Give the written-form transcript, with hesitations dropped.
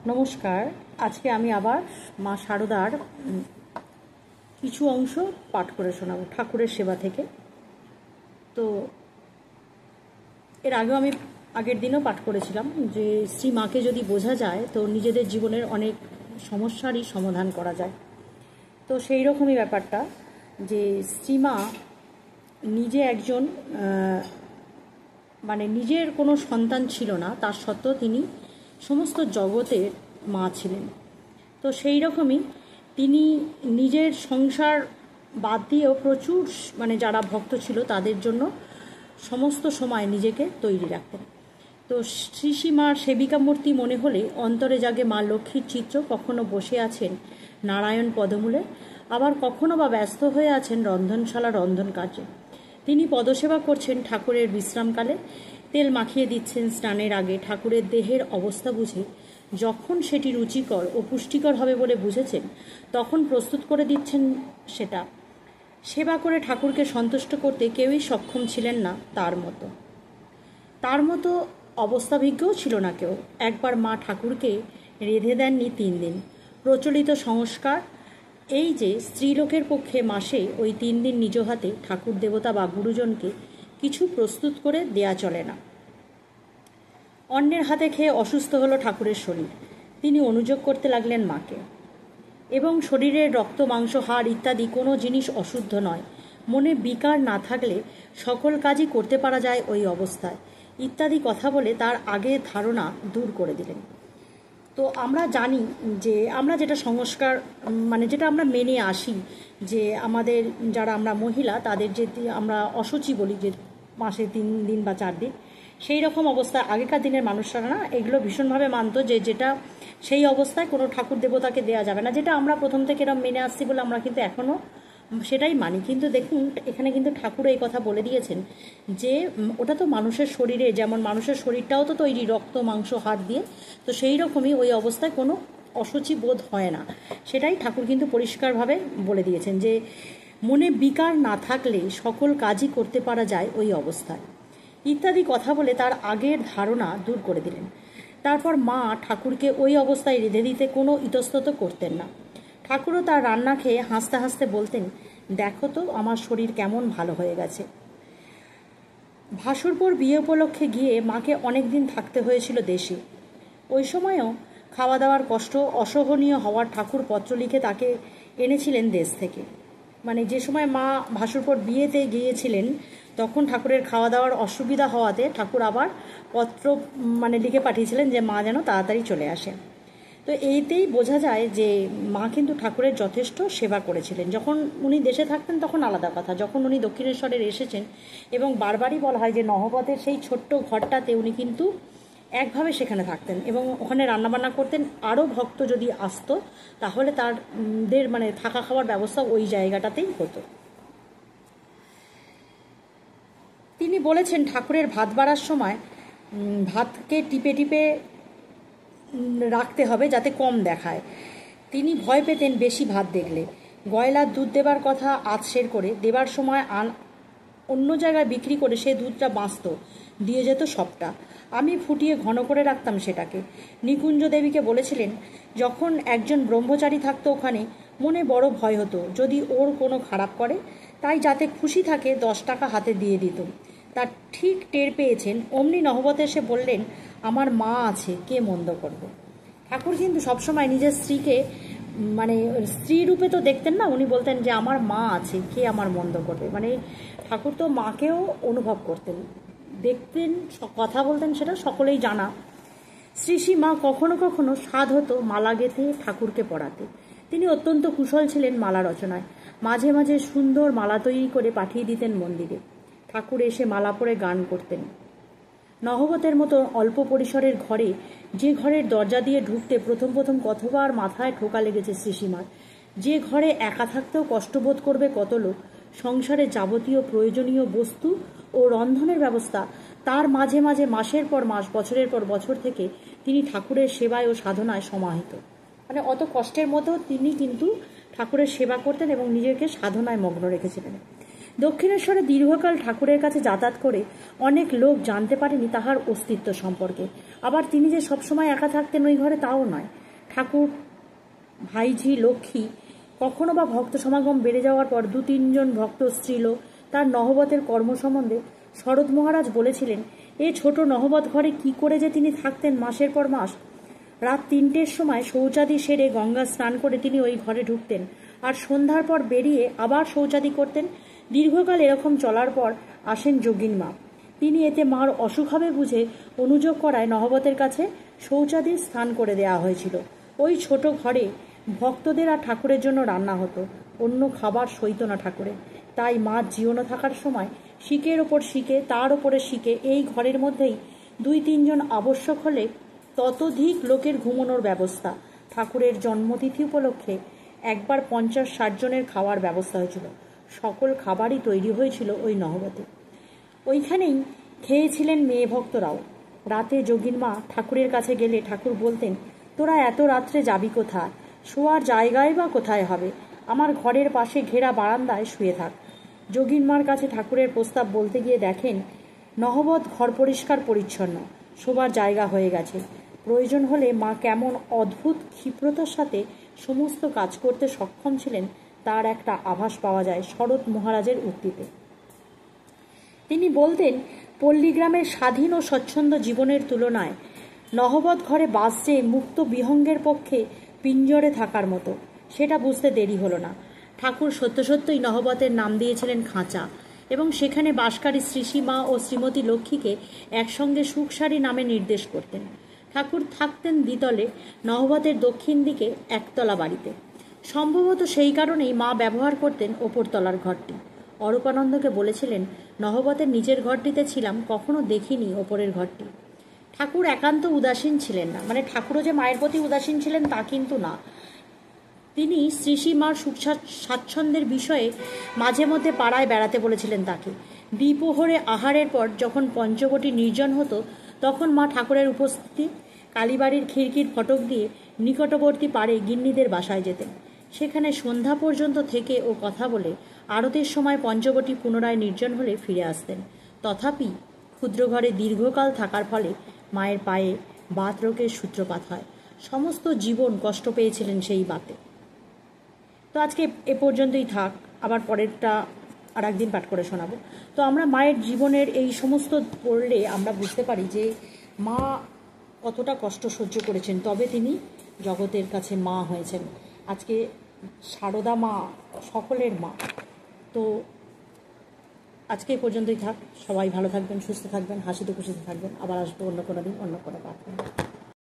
নমস্কার। আজকে আমি আবার মা শারদার কিছু অংশ পাঠ করে শোনাবো ঠাকুরের সেবা থেকে। তো এর আগেও আমি আগের দিনও পাঠ করেছিলাম যে শ্রী মাকে যদি বোঝা যায় তো নিজেদের জীবনের অনেক সমস্যারই সমাধান করা যায়। তো সেই রকমই ব্যাপারটা যে শ্রীমা নিজে একজন নিজের কোনো সন্তান ছিল না, তার সত্ত্বেও তিনি সমস্ত জগতের মা ছিলেন। তো সেই রকমই তিনি নিজের সংসার বাদ দিয়েও প্রচুর যারা ভক্ত ছিল তাদের জন্য সমস্ত সময় নিজেকে তৈরি রাখতেন। তো শ্রী মার সেবিকা মূর্তি মনে হলে অন্তরে জাগে মা লক্ষ্মীর চিত্র। কখনো বসে আছেন নারায়ণ পদমূলে, আবার কখনো বা ব্যস্ত হয়ে আছেন রন্ধনশালা রন্ধন কাজে। তিনি পদসেবা করছেন ঠাকুরের বিশ্রামকালে, তেল মাখিয়ে দিচ্ছেন স্নানের আগে। ঠাকুরের দেহের অবস্থা বুঝে যখন সেটি রুচিকর ও পুষ্টিকর হবে বলে বুঝেছেন তখন প্রস্তুত করে দিচ্ছেন সেটা। সেবা করে ঠাকুরকে সন্তুষ্ট করতে কেউই সক্ষম ছিলেন না তার মতো অবস্থাভিজ্ঞও ছিল না কেউ। একবার মা ঠাকুরকে রেঁধে দেননি 3 দিন। প্রচলিত সংস্কার এই যে স্ত্রীলোকের পক্ষে মাসে ওই 3 দিন নিজ হাতে ঠাকুর দেবতা বা গুরুজনকে কিছু প্রস্তুত করে দেয়া চলে না। অন্যের হাতে খেয়ে অসুস্থ হলো ঠাকুরের শরীর। তিনি অনুযোগ করতে লাগলেন মাকে। এবং শরীরের রক্ত মাংস হাড় ইত্যাদি কোনো জিনিস অশুদ্ধ নয়, মনে বিকার না থাকলে সকল কাজই করতে পারা যায় ওই অবস্থায় ইত্যাদি কথা বলে তার আগে ধারণা দূর করে দিলেন। তো আমরা জানি যে আমরা যেটা সংস্কার যেটা আমরা মেনে আসি যে আমাদের যারা আমরা মহিলা তাদের যে আমরা অশুচি বলি যে মাসে 3 দিন বা 4 দিন, সেই রকম অবস্থায় আগেকার দিনের মানুষরা না এগুলো ভীষণভাবে মানত যে যেটা সেই অবস্থায় কোনো ঠাকুর দেবতাকে দেয়া যাবে না, যেটা আমরা প্রথম থেকে এরকম মেনে আসছি বলে আমরা কিন্তু এখনও সেটাই মানি। কিন্তু দেখুন এখানে কিন্তু ঠাকুর এই কথা বলে দিয়েছেন যে ওটা তো মানুষের শরীরে, যেমন মানুষের শরীরটাও তো তৈরি রক্ত মাংস হাড় দিয়ে, তো সেই রকমই ওই অবস্থায় কোনো অশুচি বোধ হয় না। সেটাই ঠাকুর কিন্তু পরিষ্কারভাবে বলে দিয়েছেন যে মনে বিকার না থাকলে সকল কাজই করতে পারা যায় ওই অবস্থায় ইত্যাদি কথা বলে তার আগের ধারণা দূর করে দিলেন। তারপর মা ঠাকুরকে ওই অবস্থায় রেঁধে দিতে কোনো ইতস্তত করতেন না। ঠাকুরও তার রান্না খেয়ে হাসতে হাসতে বলতেন, দেখো তো আমার শরীর কেমন ভালো হয়ে গেছে। ভাসুরপুর বিয়ে উপলক্ষে গিয়ে মাকে অনেক দিন থাকতে হয়েছিল দেশে। ওই সময়ও খাওয়া দাওয়ার কষ্ট অসহনীয় হওয়ার ঠাকুর পত্র লিখে তাকে এনেছিলেন দেশ থেকে। যে সময় মা ভাসুরপুর বিয়েতে গিয়েছিলেন তখন ঠাকুরের খাওয়া দাওয়ার অসুবিধা হওয়াতে ঠাকুর আবার পত্র লিখে পাঠিয়েছিলেন যে মা যেন তাড়াতাড়ি চলে আসে। তো এইতেই বোঝা যায় যে মা কিন্তু ঠাকুরের যথেষ্ট সেবা করেছিলেন। যখন উনি দেশে থাকতেন তখন আলাদা কথা, যখন উনি দক্ষিণেশ্বরের এসেছেন এবং বারবারই বলা হয় যে নহবতের সেই ছোট্ট ঘরটাতে উনি কিন্তু একভাবে সেখানে থাকতেন এবং ওখানে রান্নাবান্না করতেন। আরও ভক্ত যদি আসতো তাহলে তাদের থাকা খাওয়ার ব্যবস্থা ওই জায়গাটাতেই হতো। তিনি বলেছেন ঠাকুরের ভাত বাড়ার সময় ভাতকে টিপে টিপে রাখতে হবে যাতে কম দেখায়। তিনি ভয় পেতেন বেশি ভাত দেখলে। গয়লার দুধ দেবার কথা আধসের করে দেবার সময় অন্য জায়গায় বিক্রি করে সে দুধটা বাঁচত, দিয়ে যেত সবটা। আমি ফুটিয়ে ঘন করে রাখতাম সেটাকে। নিকুঞ্জ দেবীকে বলেছিলেন যখন একজন ব্রহ্মচারী থাকতো ওখানে মনে বড় ভয় হতো যদি ওর কোনো খারাপ করে, তাই যাতে খুশি থাকে 10 টাকা হাতে দিয়ে দিত। তার ঠিক টের পেয়েছেন অমনি নহবতে এসে বললেন, আমার মা আছে, কে মন্দ করবে। ঠাকুর কিন্তু সবসময় নিজের স্ত্রীকে স্ত্রী রূপে তো দেখতেন না, উনি বলতেন যে আমার মা আছে, কে আমার মন্দ করবে। ঠাকুর তো মাকেও অনুভব করতেন, দেখতেন, কথা বলতেন, সেটা সকলেই জানা। শ্রী মা কখনো কখনো স্বাদ হতো মালা গেঁথে ঠাকুরকে পড়াতে। তিনি অত্যন্ত কুশল ছিলেন মালা রচনায়। মাঝে মাঝে সুন্দর মালা তৈরি করে পাঠিয়ে দিতেন মন্দিরে। ঠাকুর এসে মালা পরে গান করতেন। নহবতের মতো অল্প পরিসরের ঘরে, যে ঘরের দরজা দিয়ে ঢুকতে প্রথম প্রথম কতবার মাথায় ঠোকা লেগেছে শ্রীসীমার, যে ঘরে একা থাকতেও কষ্টবোধ করবে কত লোক, সংসারে যাবতীয় প্রয়োজনীয় বস্তু ও রন্ধনের ব্যবস্থা, তার মাঝে মাঝে মাসের পর মাস বছরের পর বছর থেকে তিনি ঠাকুরের সেবায় ও সাধনায় সমাহিত। অত কষ্টের মধ্যেও তিনি কিন্তু ঠাকুরের সেবা করতেন এবং নিজেকে সাধনায় মগ্ন রেখেছিলেন। দক্ষিণেশ্বরে দীর্ঘকাল ঠাকুরের কাছে যাতায়াত করে অনেক লোক জানতে পারেনি তাহার অস্তিত্ব সম্পর্কে। আবার তিনি যে সবসময় একা থাকতেন ওই ঘরে তাও নয়। ঠাকুর, ভাইঝি, লক্ষ্মী কখনো বা ভক্ত সমাগম বেড়ে যাওয়ার পর 2-3 ভক্ত স্ত্রীলোক তার নহবতের কর্ম সম্বন্ধে শরৎ মহারাজ বলেছিলেন, এ ছোট নহবত ঘরে কি করে যে তিনি থাকতেন মাসের পর মাস। রাত 3টের সময় শৌচাদি সেরে গঙ্গা স্নান করে তিনি ওই ঘরে ঢুকতেন, আর সন্ধ্যার পর বেরিয়ে আবার শৌচাদি করতেন। দীর্ঘকাল এরকম চলার পর আসেন যোগিন মা। তিনি এতে মার অসুখ হবে বুঝে অনুযোগ করায় নহবতের কাছে শৌচাদি স্নান করে দেওয়া হয়েছিল। ওই ছোট ঘরে ভক্তদের আর ঠাকুরের জন্য রান্না হতো, অন্য খাবার সইত না ঠাকুরের। তাই মা জীবনে থাকার সময় শিকের ওপর শিকে, তার ওপরে শিকে, এই ঘরের মধ্যেই 2-3 জন আবশ্যক হলে ততোধিক লোকের ঘুমানোর ব্যবস্থা। ঠাকুরের জন্মতিথি উপলক্ষে একবার 50-60 জনের খাওয়ার ব্যবস্থা হয়েছিল। সকল খাবারই তৈরি হয়েছিল ওই নহবতে। ওইখানেই খেয়েছিলেন মেয়ে ভক্তরাও। রাতে যোগিন মা ঠাকুরের কাছে গেলে ঠাকুর বলতেন, তোরা এত রাত্রে যাবি কোথায়? শোয়ার জায়গায় বা কোথায় হবে? আমার ঘরের পাশে ঘেরা বারান্দায় শুয়ে থাক। যোগিন মার কাছে ঠাকুরের প্রস্তাব বলতে গিয়ে দেখেন নহবত ঘর পরিষ্কার পরিচ্ছন্ন, শোবার জায়গা হয়ে গেছে। প্রয়োজন হলে মা কেমন অদ্ভুত ক্ষিপ্রতার সাথে সমস্ত কাজ করতে সক্ষম ছিলেন তার একটা আভাস পাওয়া যায় শরৎ মহারাজের উক্তিতে। তিনি বলতেন, পল্লীগ্রামের স্বাধীন ও স্বচ্ছন্দ জীবনের তুলনায় নহবত ঘরে বাস যে মুক্ত বিহঙ্গের পক্ষে পিঞ্জরে থাকার মতো, সেটা বুঝতে দেরি হলো না। ঠাকুর সত্য সত্যই নহবতের নাম দিয়েছিলেন খাঁচা, এবং সেখানে বাসকারী শ্রীশ্রীমা ও শ্রীমতী লক্ষ্মীকে একসঙ্গে সুখসারী নামে নির্দেশ করতেন। ঠাকুর থাকতেন দ্বিতলে, নহবতের দক্ষিণ দিকে একতলা বাড়িতে। সম্ভবত সেই কারণেই মা ব্যবহার করতেন ওপরতলার ঘরটি। অরূপানন্দকে বলেছিলেন, নহবতের নিচের ঘরটিতে ছিলাম, কখনো দেখিনি ওপরের ঘরটি। ঠাকুর একান্ত উদাসীন ছিলেন না, মানে ঠাকুরও যে মায়ের প্রতি উদাসীন ছিলেন তা কিন্তু না। তিনি শ্রীশ্রীমার সুখ স্বাচ্ছন্দ্যের বিষয়ে মাঝে মধ্যে পাড়ায় বেড়াতে বলেছিলেন তাকে। দ্বিপ্রহরে আহারের পর যখন পঞ্চবটি নির্জন হতো তখন মা ঠাকুরের উপস্থিতি কালীবাড়ির খিড়কির ফটক দিয়ে নিকটবর্তী পাড়ে গিন্নিদের বাসায় যেতেন। সেখানে সন্ধ্যা পর্যন্ত থেকে ও কথা বলে আরতের সময় পঞ্চবটি পুনরায় নির্জন হলে ফিরে আসতেন। তথাপি ক্ষুদ্র ঘরে দীর্ঘকাল থাকার ফলে মায়ের পায়ে বাত রোগের সূত্রপাত হয়। সমস্ত জীবন কষ্ট পেয়েছিলেন সেই বাতে। তো আজকে এ পর্যন্তই থাক, আবার পরেরটা আর একদিন পাঠ করে শোনাবো। তো আমরা মায়ের জীবনের এই সমস্ত পড়লে আমরা বুঝতে পারি যে মা কতটা কষ্ট সহ্য করেছেন, তবে তিনি জগতের কাছে মা হয়েছেন। আজকে সারদা মা সকলের মা। তো আজকে এ পর্যন্তই থাক। সবাই ভালো থাকবেন, সুস্থ থাকবেন, হাসিতে খুশিতে থাকবেন। আবার আসবো অন্য কোনো দিন, অন্য কোনো পাঠ।